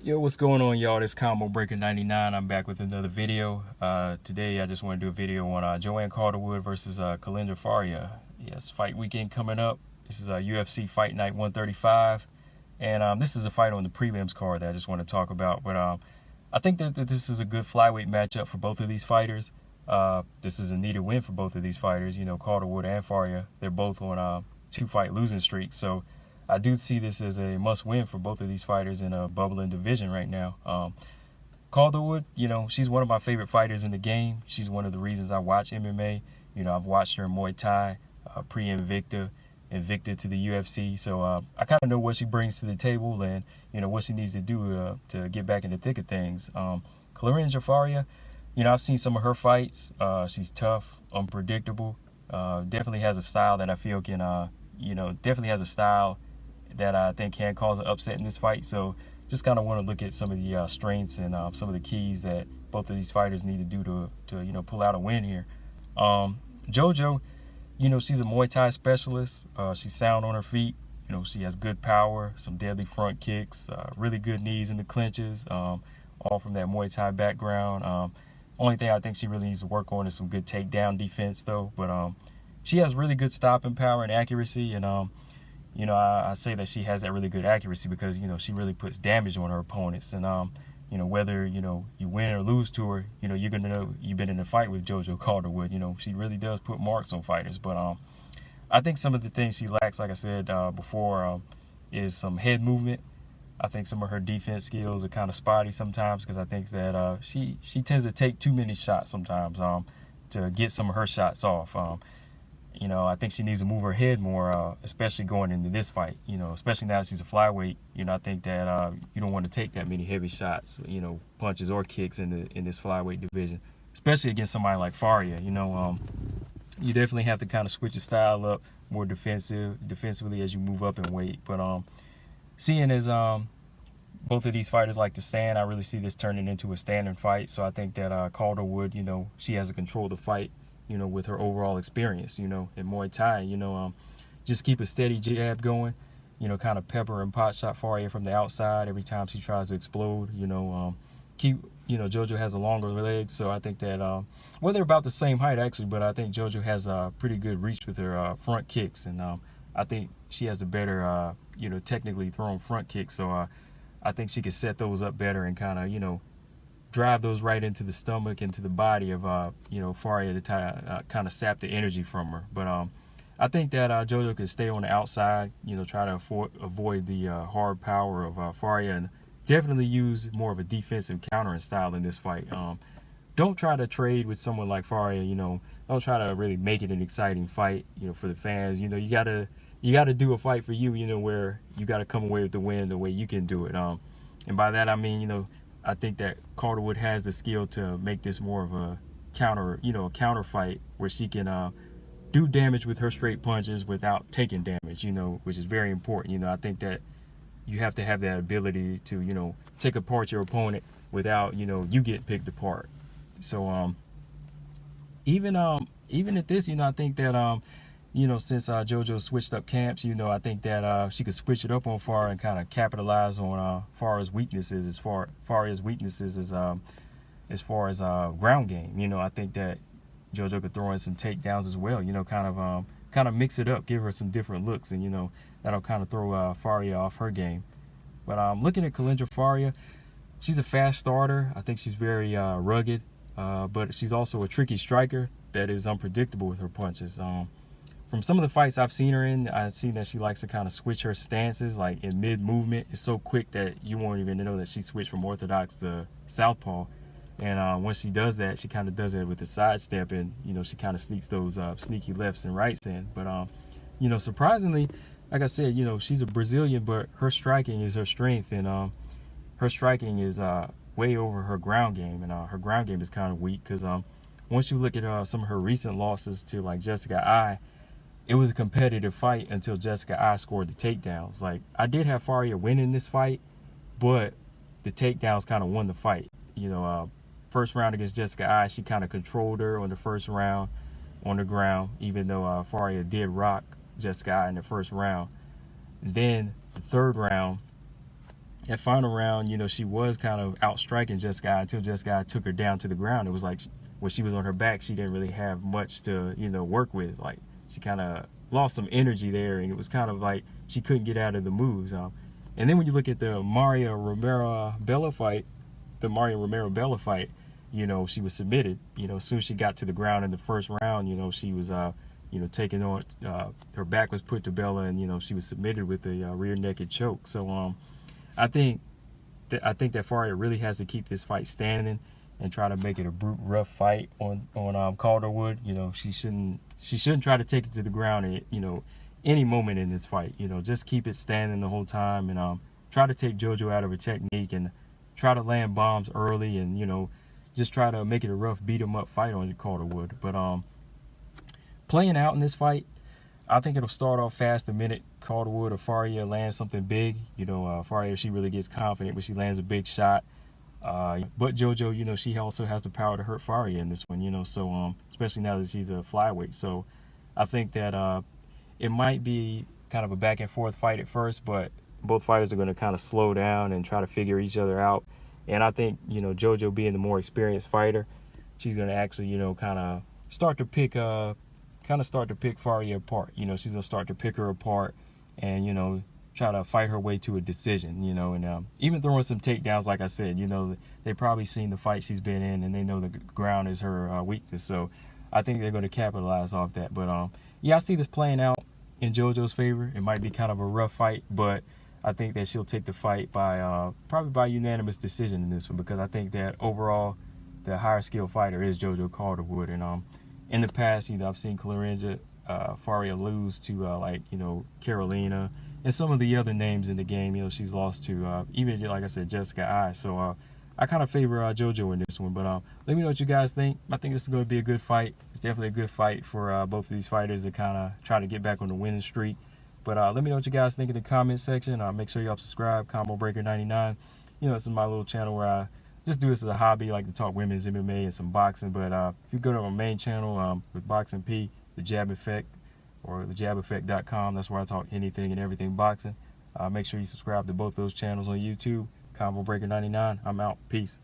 Yo, what's going on, y'all? This Combo Breaker 99. I'm back with another video. Today I just want to do a video on Joanne Calderwood versus Kalindra Faria. Yes, fight weekend coming up. This is UFC Fight Night 135, and this is a fight on the prelims card that I just want to talk about. But I think that this is a good flyweight matchup for both of these fighters. This is a needed win for both of these fighters. You know, Calderwood and Faria, they're both on two-fight losing streaks, so I do see this as a must-win for both of these fighters in a bubbling division right now. Calderwood, you know, she's one of my favorite fighters in the game. She's one of the reasons I watch MMA. You know, I've watched her in Muay Thai, pre-Invicta, Invicta to the UFC. So I kind of know what she brings to the table and, you know, what she needs to do to get back in the thick of things. Kalindra Faria, you know, I've seen some of her fights. She's tough, unpredictable, definitely has a style that I feel can, you know, definitely has a style that I think can cause an upset in this fight. So just kind of want to look at some of the strengths and some of the keys that both of these fighters need to do to you know, pull out a win here. JoJo, you know, she's a Muay Thai specialist. She's sound on her feet. You know, she has good power, some deadly front kicks, really good knees in the clinches, all from that Muay Thai background. Only thing I think she really needs to work on is some good takedown defense, though. But she has really good stopping power and accuracy, and you know, I say that she has that really good accuracy because, you know, she really puts damage on her opponents. And, you know, whether, you know, you win or lose to her, you know, you're going to know you've been in a fight with JoJo Calderwood. You know, she really does put marks on fighters. But I think some of the things she lacks, like I said before, is some head movement. I think some of her defense skills are kind of spotty sometimes because I think that she tends to take too many shots sometimes to get some of her shots off. You know, I think she needs to move her head more, especially going into this fight. You know, especially now that she's a flyweight. You know, I think that you don't want to take that many heavy shots, you know, punches or kicks in this flyweight division, especially against somebody like Faria. You know, you definitely have to kind of switch your style up more defensively as you move up in weight. But seeing as both of these fighters like to stand, I really see this turning into a standing fight. So I think that Calderwood, you know, she has to control the fight, you know, with her overall experience, you know, in Muay Thai. You know, just keep a steady jab going, you know, kind of pepper and pot shot Faria from the outside every time she tries to explode. You know, you know, JoJo has a longer legs, so I think that, well, they're about the same height actually, but I think JoJo has a pretty good reach with her front kicks, and I think she has the better, you know, technically thrown front kicks, so I think she could set those up better and kind of, you know, drive those right into the stomach, into the body of, you know, Faria to kind of sap the energy from her. But I think that JoJo could stay on the outside, you know, try to avoid the hard power of Faria, and definitely use more of a defensive countering style in this fight. Don't try to trade with someone like Faria, you know. Don't try to really make it an exciting fight, you know, for the fans. You know, you gotta do a fight for you, you know, where you gotta come away with the win the way you can do it. And by that I mean, you know, I think that Calderwood has the skill to make this more of a counter, you know, a counter fight where she can do damage with her straight punches without taking damage, you know, which is very important. You know, I think that you have to have that ability to, you know, take apart your opponent without, you know, you get picked apart. So even at this, you know, I think that you know, since JoJo switched up camps, you know, I think that she could switch it up on Faria and kind of capitalize on Faria's weaknesses as far as ground game. You know, I think that JoJo could throw in some takedowns as well. You know, kind of mix it up, give her some different looks, and you know, that'll kind of throw Faria off her game. But looking at Kalindra Faria, she's a fast starter. I think she's very rugged, but she's also a tricky striker that is unpredictable with her punches. From some of the fights I've seen her in, I've seen that she likes to kind of switch her stances, like in mid-movement. It's so quick that you won't even know that she switched from orthodox to southpaw. And once she does that, she kind of does it with a sidestep, and, you know, she kind of sneaks those sneaky lefts and rights in. But, you know, surprisingly, like I said, you know, she's a Brazilian, but her striking is her strength, and her striking is way over her ground game, and her ground game is kind of weak because once you look at some of her recent losses to, like, Jessica Eye, it was a competitive fight until Jessica Eye scored the takedowns. Like, I did have Faria winning this fight, but the takedowns kind of won the fight. You know, first round against Jessica Eye, she kind of controlled her on the first round on the ground, even though Faria did rock Jessica Eye in the first round. Then the third round, That final round, you know, she was kind of outstriking Jessica until Jessica took her down to the ground. It was like when she was on her back, she didn't really have much to, you know, work with. Like she kind of lost some energy there, and it was kind of like she couldn't get out of the moves. And then when you look at the Maria Romero-Bella fight, you know, she was submitted. You know, as soon as she got to the ground in the first round, you know, she was, you know, taking on, her back was put to Bella, and, you know, she was submitted with a rear naked choke. So, I think that Faria really has to keep this fight standing and try to make it a brute, rough fight on Calderwood. You know, she shouldn't try to take it to the ground at, you know, any moment in this fight. You know, just keep it standing the whole time, and try to take JoJo out of her technique and try to land bombs early, and, you know, just try to make it a rough, beat 'em up fight on Calderwood. But playing out in this fight, I think it'll start off fast the minute Calderwood or Faria lands something big. You know, Faria, she really gets confident when she lands a big shot. But JoJo, you know, she also has the power to hurt Faria in this one, you know, so especially now that she's a flyweight. So I think that it might be kind of a back and forth fight at first, but both fighters are going to kind of slow down and try to figure each other out. And I think, you know, JoJo being the more experienced fighter, she's going to actually, you know, kind of start to pick Faria apart. You know, she's going to start to pick her apart and, you know, try to fight her way to a decision, you know, and even throwing some takedowns, like I said, you know, they probably seen the fight she's been in, and they know the ground is her weakness. So I think they're going to capitalize off that. But, yeah, I see this playing out in JoJo's favor. It might be kind of a rough fight, but I think that she'll take the fight by probably by unanimous decision in this one, because I think that overall the higher skilled fighter is JoJo Calderwood. And in the past, you know, I've seen Kalindra Faria lose to like, you know, Carolina and some of the other names in the game. You know, she's lost to even, like I said, Jessica I. So I kind of favor JoJo in this one. But let me know what you guys think. I think this is going to be a good fight. It's definitely a good fight for both of these fighters to kind of try to get back on the winning streak. But let me know what you guys think in the comment section. Make sure y'all subscribe, Combo Breaker 99. You know, this is my little channel where I just do this as a hobby, like to talk women's MMA and some boxing. But if you go to my main channel with Boxing P, the Jab Effect, or thejabeffect.com, that's where I talk anything and everything boxing. Make sure you subscribe to both those channels on YouTube. Combo Breaker 99. I'm out. Peace.